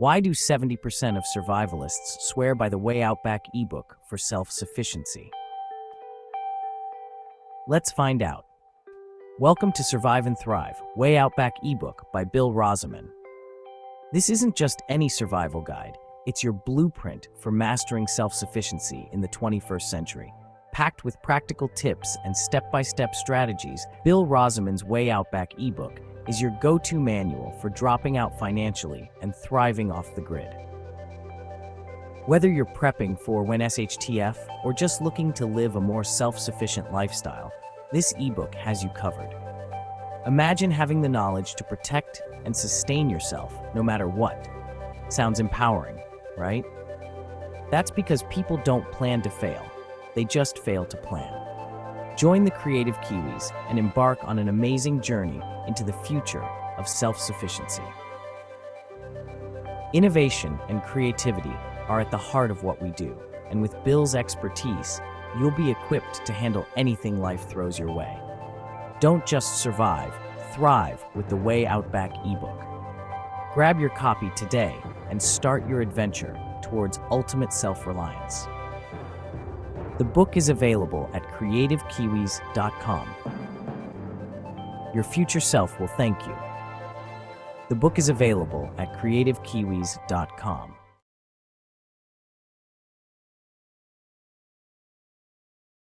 Why do 70% of survivalists swear by the Way Outback ebook for self-sufficiency? Let's find out. Welcome to Survive and Thrive, Way Outback ebook by Bill Rosoman. This isn't just any survival guide, it's your blueprint for mastering self-sufficiency in the 21st century. Packed with practical tips and step-by-step strategies, Bill Rosoman's Way Outback ebook is your go-to manual for dropping out financially and thriving off the grid. Whether you're prepping for when SHTF or just looking to live a more self-sufficient lifestyle, this ebook has you covered. Imagine having the knowledge to protect and sustain yourself no matter what. Sounds empowering, right? That's because people don't plan to fail. They just fail to plan. Join the creative Kiwis and embark on an amazing journey into the future of self-sufficiency. Innovation and creativity are at the heart of what we do, and with Bill's expertise, you'll be equipped to handle anything life throws your way. Don't just survive, thrive with the Way Outback ebook. Grab your copy today and start your adventure towards ultimate self-reliance. The book is available at creativekiwis.com. Your future self will thank you. The book is available at creativekiwis.com.